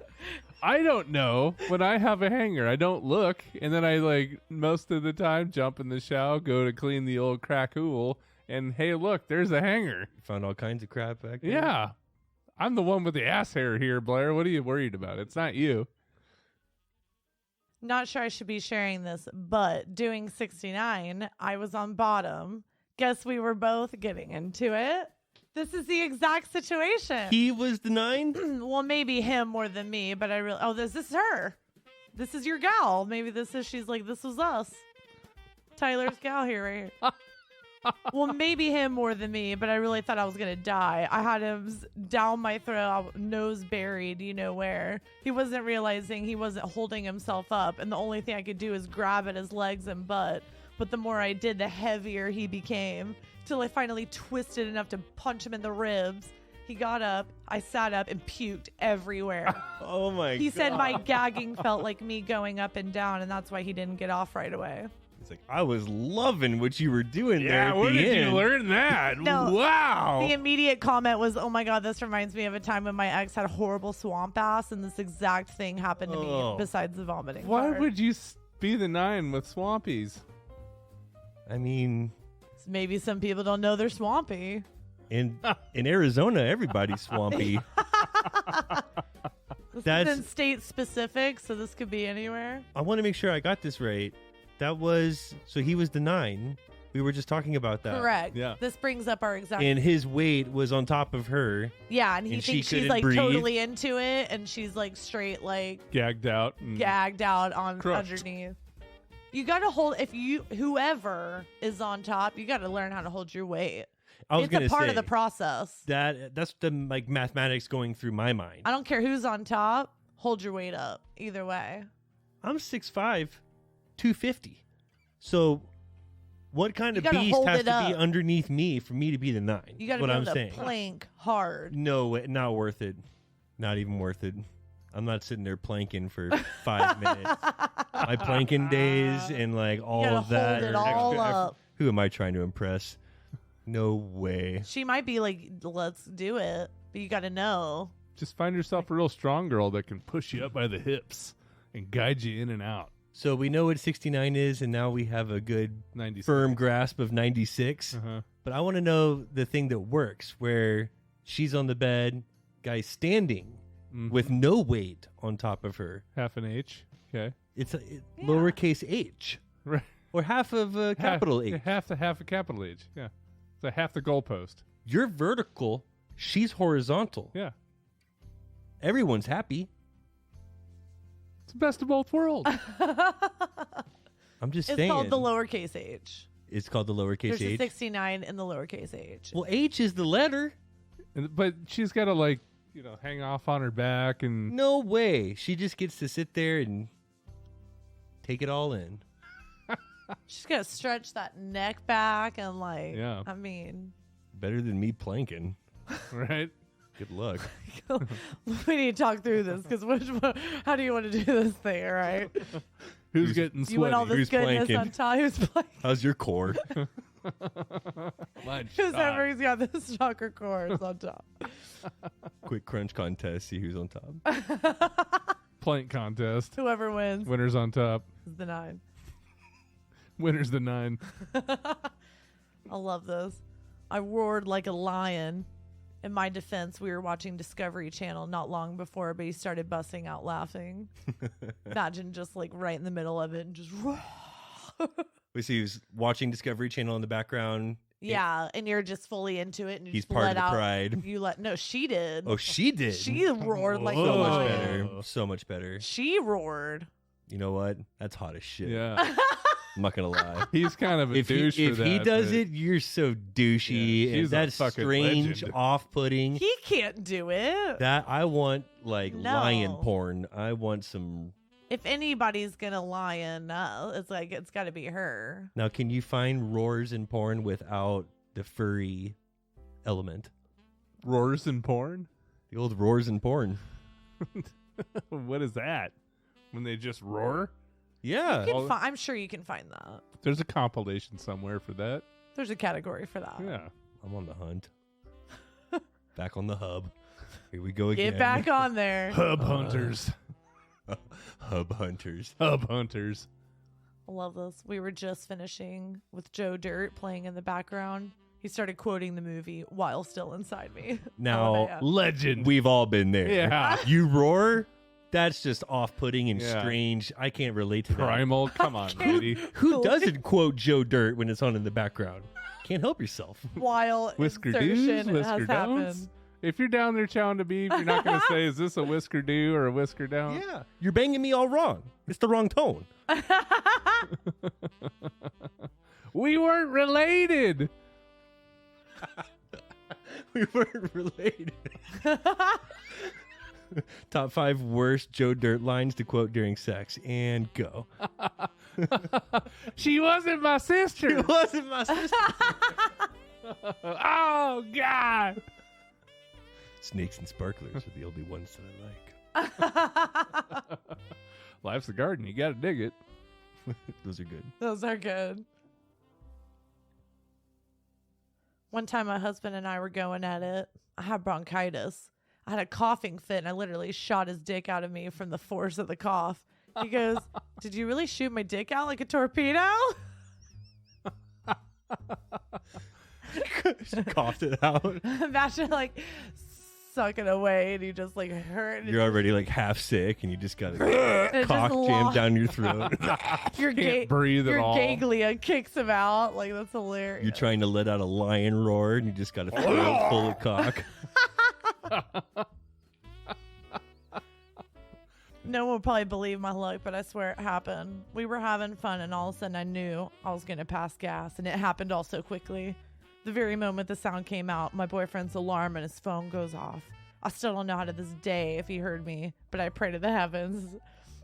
I don't know when I have a hanger. I don't look, and then I like most of the time jump in the shower, go to clean the old crack hool, and hey, look, there's a hanger. Found all kinds of crap back there. Yeah, I'm the one with the ass hair here, Blair. What are you worried about? It's not you. Not sure I should be sharing this, but doing 69, I was on bottom. Guess we were both getting into it. This is the exact situation. He was the 9? Well, maybe him more than me, but I really. Oh, this is her. This is your gal. Maybe this is. She's like, this was us. Tyler's gal here, right here. Well, maybe him more than me, but I really thought I was gonna die. I had him down my throat, nose buried, you know where. He wasn't realizing he wasn't holding himself up, and the only thing I could do is grab at his legs and butt. But the more I did, the heavier he became, till I finally twisted enough to punch him in the ribs. He got up, I sat up, and puked everywhere. Oh my He god. said my gagging felt like me going up and down, and that's why he didn't get off right away. It's like, I was loving what you were doing there at where the did end. you learn that? No. Wow. The immediate comment was, oh my God, this reminds me of a time when my ex had horrible swamp ass, and this exact thing happened to Oh. me besides the vomiting. Why part. would you be the 9 with swampies? I mean, Maybe some people don't know they're swampy. in Arizona, everybody's swampy. This That's- isn't state specific, so this could be anywhere. I want to make sure I got this right. That was, so he was the 9. We were just talking about that. Correct. Yeah. This brings up our exact. And his weight was on top of her. Yeah, and he and she thinks she's couldn't like breathe. totally into it, and she's like straight like Gagged out. And gagged out on Crushed. underneath. You got to hold whoever is on top, you got to learn how to hold your weight. I was It's going a to part say of the process. that's the like mathematics going through my mind. I don't care who's on top, hold your weight up either way. I'm 6'5", 250. So what kind You of gotta beast hold has it to be up. underneath me for me to be the 9? You got to what be I'm able to saying. plank hard. No way, not worth it. Not even worth it. I'm not sitting there planking for 5 minutes. My planking days and like all You gotta of that. hold it are all extra effort. up. Who am I trying to impress? No way. She might be like, let's do it, but you got to know. Just find yourself a real strong girl that can push you up by the hips and guide you in and out. So we know what 69 is, and now we have a good 96. firm grasp of 96. Uh-huh. But I want to know the thing that works, where she's on the bed, guy's standing Mhm. with no weight on top of her. half an H. Okay. It's Yeah. lowercase h, Right. or half of a capital H. Half a capital H. Yeah. So half the goalpost. You're vertical, she's horizontal. Yeah. Everyone's happy. It's the best of both worlds. I'm just It's saying. called the lowercase h. It's called the lowercase There's a h. 69 in the lowercase h. Well, H is the letter. But she's got to like, hang off on her back and No way. She just gets to sit there and take it all in. She's got to stretch that neck back and like, Yeah. I mean, Better than me planking. right. Good luck. we need to talk through this because how do you want to do this thing, all right? Who's getting You sweaty? want all this Who's goodness planking? on top. Who's playing? How's your core? Mine's Whoever's got the stronger cores on top. Quick crunch contest. See who's on top. plank contest. Whoever wins Winners on top. is the 9. Winners the 9. I love this. I roared like a lion. In my defense, we were watching Discovery Channel not long before, but he started busting out laughing. Imagine just like right in the middle of it and just We see he's watching Discovery Channel in the background. yeah, and you're just fully into it and you He's just part let of the out. pride. You let no, she did. Oh, she did. She roared like a so much lion. better. So much better. She roared. You know what? That's hot as shit. Yeah. I'm not gonna lie. He's kind of a If he, douche if for he that, does but it, you're so douchey. Yeah, and she's a that's fucking strange, legend. off-putting. He can't do it. That I want like No. lion porn. I want some if anybody's gonna lie in, it's like it's got to be her. Now, can you find roars in porn without the furry element? Roars in porn? The old roars in porn. What is that? When they just roar? Yeah. I'm sure you can find that. There's a compilation somewhere for that. There's a category for that. Yeah. I'm on the hunt. Back on the hub. Here we go again. Get back on there. Hub hunters. Hub hunters. Hub hunters. I love this. We were just finishing with Joe Dirt playing in the background. He started quoting the movie while still inside me. Now, Legend. we've all been there. Yeah. You roar? That's just off-putting and Yeah. strange. I can't relate to that. Primal. Come on, lady. Who doesn't quote Joe Dirt when it's on in the background? Can't help yourself. While Whisker insertion do's, whisker has don'ts. happened. If you're down there chowing to beef, you're not going to say, is this a whisker do or a whisker don't? Yeah. You're banging me all wrong. It's the wrong tone. We weren't related. We weren't related. Top 5 worst Joe Dirt lines to quote during sex. And go. She wasn't my sister. It wasn't my sister. Oh, God. Snakes and sparklers are the only ones that I like. Life's a garden. You got to dig it. Those are good. Those are good. One time my husband and I were going at it. I had bronchitis. I had a coughing fit and I literally shot his dick out of me from the force of the cough. He goes, "Did you really shoot my dick out like a torpedo?" She coughed it out. Imagine like sucking away and you just like hurt. You're already like half sick and you just got And a it cock just jammed lost- down your throat. your Can't breathe at your all. ganglia kicks him out. Like that's hilarious. You're trying to let out a lion roar and you just got a throat full of cock. No one will probably believe my luck, but I swear it happened. We were having fun, and all of a sudden I knew I was going to pass gas, and it happened all so quickly. The very moment the sound came out, my boyfriend's alarm and his phone goes off. I still don't know how to this day if he heard me, but I pray to the heavens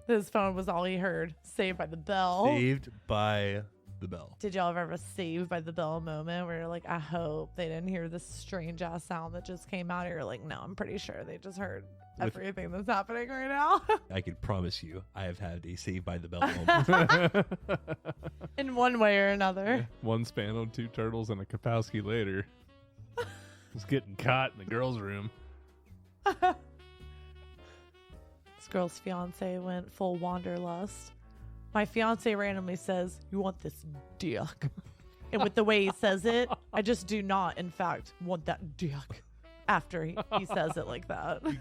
his phone was all he heard. Saved by the Bell. Saved by the Bell. Did y'all ever have a Saved by the Bell moment where you're like, I hope they didn't hear this strange ass sound that just came out? Or you're like, no, I'm pretty sure they just heard everything that's happening right now. I can promise you, I have had a Saved by the Bell moment. In one way or another. One Spaniel, 2 turtles, and a Kapowski later. Was getting caught in the girls' room. This girl's fiance went full wanderlust. My fiance randomly says, "You want this dick?" And with the way he says it, I just do not, in fact, want that dick. After he says it like that. You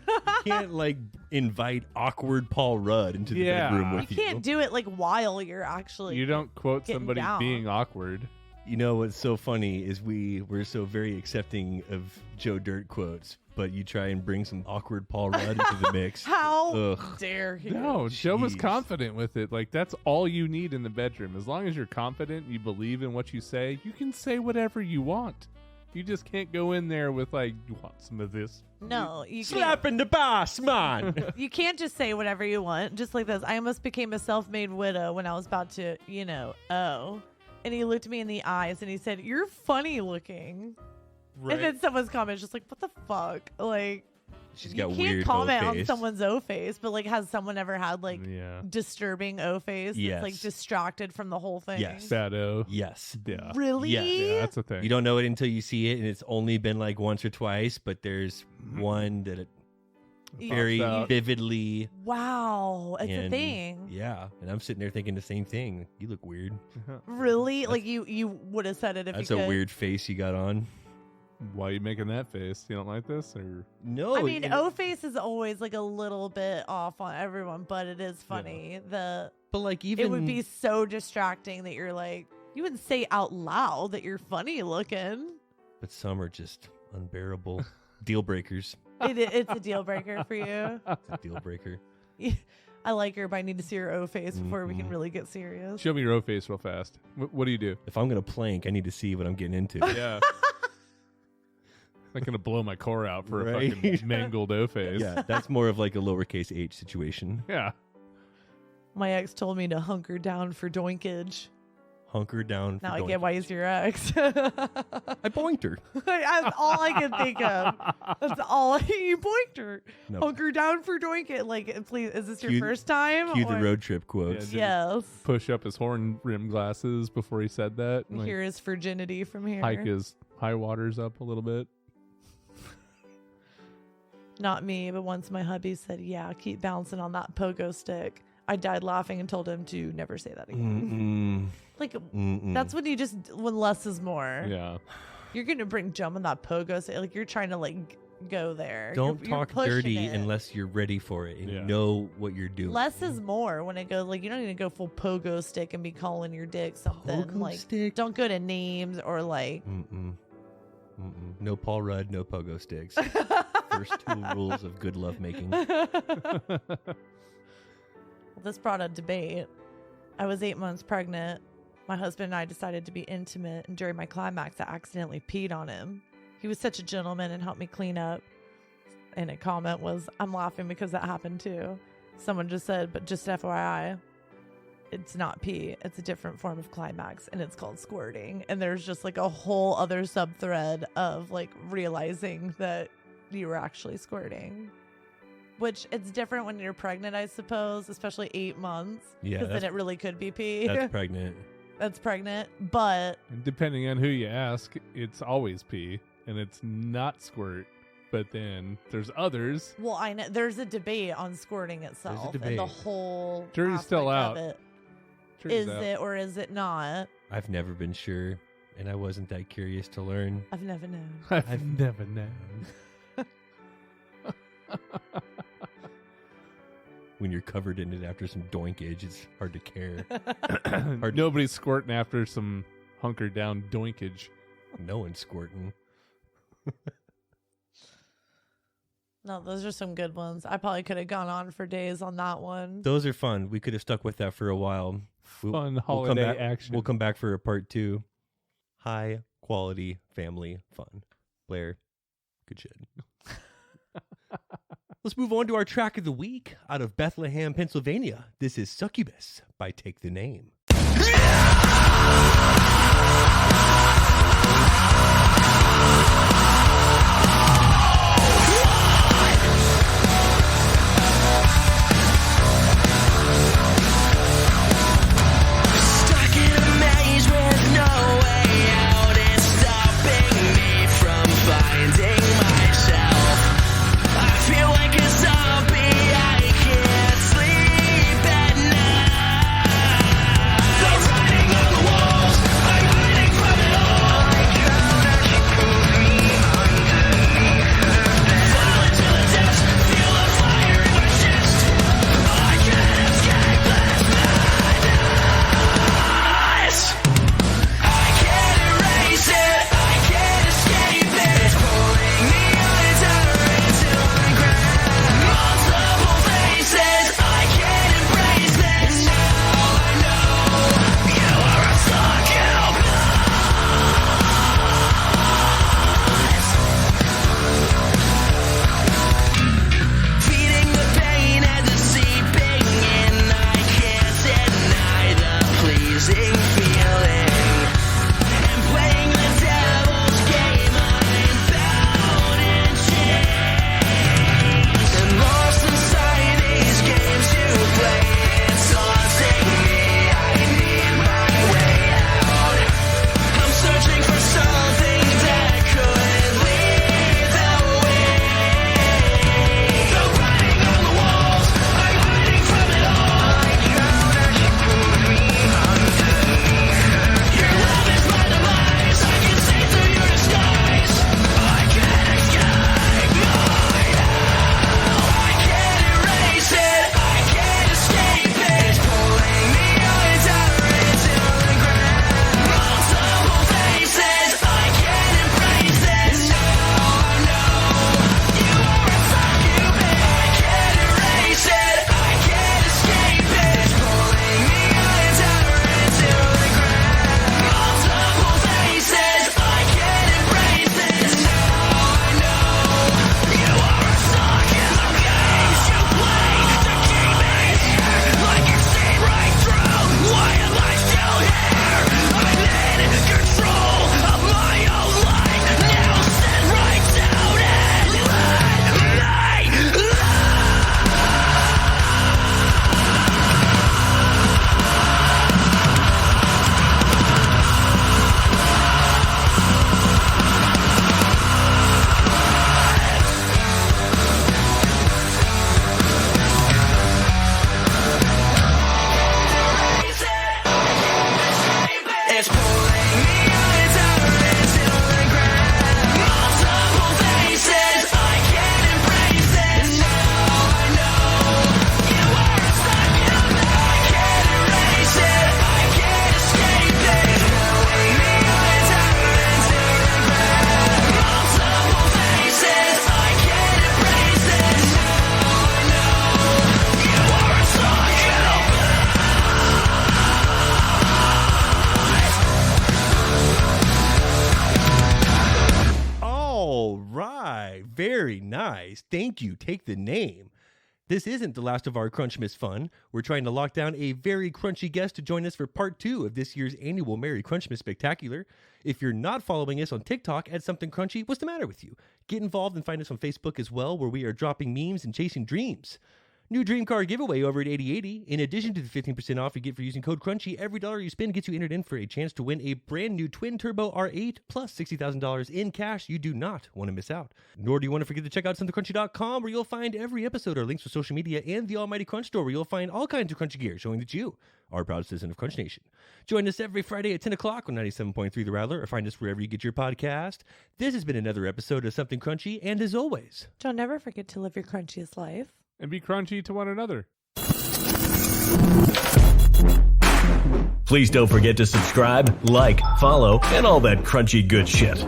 can't like invite awkward Paul Rudd into the bedroom with You you. can't do it like while you're actually. You don't quote getting somebody down. being awkward. You know what's so funny is we're so very accepting of Joe Dirt quotes, but you try and bring some awkward Paul Rudd into the mix. How Ugh. dare he? No, Joe was Jeez. confident with it. Like, that's all you need in the bedroom. As long as you're confident, you believe in what you say, you can say whatever you want. You just can't go in there with, like, you want some of this? No, you can't. Slapping the boss, man. You can't just say whatever you want. Just like this. I almost became a self-made widow when I was about to, And he looked me in the eyes and he said, "You're funny looking." Right. And then someone's comment is just like, "What the fuck?" Like, She's you got can't weird comment on O-face. someone's O face, but like, has someone ever had like Yeah. disturbing O face? Yes. That's like distracted from the whole thing. Yes. Shadow. Yes. Yeah. Really? Yeah, that's a thing. You don't know it until you see it, and it's only been like once or twice, but there's one that it You- very Pops out. vividly. Wow, it's a and- thing. Yeah. And I'm sitting there thinking the same thing. You look weird. Really? Like you would have said it if That's you a could. weird face you got on. Why are you making that face? You don't like this? Or No. I mean, it- O face is always like a little bit off on everyone, but it is funny. but like even It would be so distracting that you're like, you wouldn't say out loud that you're funny looking. But some are just unbearable deal breakers. It's a deal breaker for you. It's a deal breaker. I like her, but I need to see her O face before we can Mhm. really get serious. show me your O face real fast. What do you do? If I'm gonna plank, I need to see what I'm getting into. Yeah. I'm not going to blow my core out for a Right. fucking mangled O face. Yeah, that's more of like a lowercase h situation. Yeah. My ex told me to hunker down for doinkage. Hunker down. Now I for get why he's your ex. I boinked her. That's all I can think of. That's all you boinked her. No. Hunker down for doinkage. Like, please, is this your Cue- first time? Cue the or- road trip quotes. Yes. Push up his horn rim glasses before he said that. Like, Here is virginity from here. hike his high waters up a little bit. Not me, but once my hubby said, yeah, keep bouncing on that pogo stick, I died laughing and told him to never say that again. Like, that's when when less is more. Yeah. You're going to bring jump on that pogo stick. Like, you're trying to, like, go there. Don't You're talk pushing dirty it. unless you're ready for it and Yeah. you know what you're doing. Less is more when it goes, like, you don't need to go full pogo stick and be calling your dick something. Pogo like, stick? don't go to names or, like, No Paul Rudd, no pogo sticks. First two rules of good lovemaking. this brought a debate. I was 8 months pregnant. My husband and I decided to be intimate, and during my climax, I accidentally peed on him. He was such a gentleman and helped me clean up. And a comment was, I'm laughing because that happened too. Someone just said, but just FYI, it's not pee. It's a different form of climax, and it's called squirting. And there's just like a whole other sub-thread of like realizing that you were actually squirting. Which it's different when you're pregnant, I suppose, especially 8 months. Yeah, Because then it really could be pee. That's pregnant. That's pregnant. But And depending on who you ask, it's always pee and it's not squirt. But then there's others. well, I know there's a debate on squirting itself and the debate. whole Jury's still aspect out. of it. Turns Is out. it or is it not? I've never been sure, and I wasn't that curious to learn. I've never known. I've never known. When you're covered in it after some doinkage, it's hard to care. Nobody's squirting after some hunker down doinkage. No one's squirting. No, those are some good ones. I probably could have gone on for days on that one. Those are fun. We could have stuck with that for a while. Fun come holiday back, action. We'll come back for a part 2. High quality family fun. Blair, good shit. Let's move on to our track of the week out of Bethlehem, Pennsylvania. This is Succubus by Take the Name. Stuck in a maze with no way out. It's stopping me from finding myself. I feel like a zombie. I can't sleep at night. They're writing on the walls. I'm hiding from it all. I come Very nice. Thank you. Take the name. This isn't the last of our Crunchmas fun. We're trying to lock down a very crunchy guest to join us for part 2 of this year's annual Merry Crunchmas Spectacular. If you're not following us on TikTok at Something Crunchy, what's the matter with you? Get involved and find us on Facebook as well, where we are dropping memes and chasing dreams. New dream car giveaway over at 8080. In addition to the 15% off you get for using code CRUNCHY, every dollar you spend gets you entered in for a chance to win a brand new twin-turbo R8 plus $60,000 in cash. You do not want to miss out. Nor do you want to forget to check out somethingcrunchy.com, where you'll find every episode, our links to social media, and the Almighty Crunch Store, where you'll find all kinds of crunchy gear showing that you are a proud citizen of Crunch Nation. Join us every Friday at 10 o'clock on 97.3 The Rattler, or find us wherever you get your podcast. This has been another episode of Something Crunchy, and as always, Don't never forget to live your crunchiest life. And be crunchy to one another. Please don't forget to subscribe, like, follow, and all that crunchy good shit.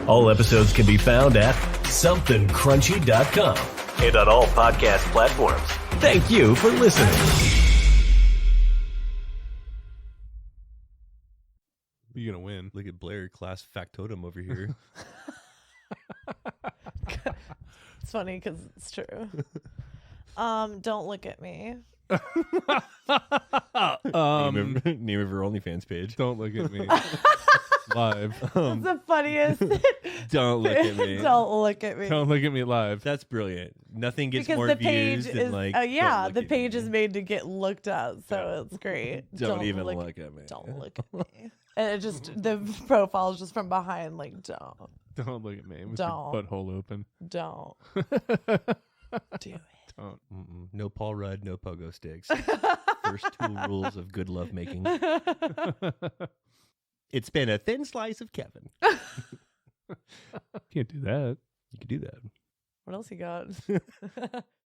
All episodes can be found at somethingcrunchy.com and on all podcast platforms. Thank you for listening. You're going to win. look at Blair, class factotum over here. It's funny because it's true. Don't look at me. Name of her OnlyFans page. Don't look at me. Live. It's the funniest. Don't look at me. Don't look at me. Don't look at me live. That's brilliant. Nothing gets Because more the views page than is, like. yeah, "Don't look the at page me." is made to get looked at, so it's great. Don't even look at me. Don't look at me. And it just, the profile is just from behind, like, don't Don't look at me with Don't. your butthole open. do it. Don't. Mm-mm. No Paul Rudd, no pogo sticks. First 2 rules of good lovemaking. It's been a thin slice of Kevin. Can't do that. You could do that. What else you got?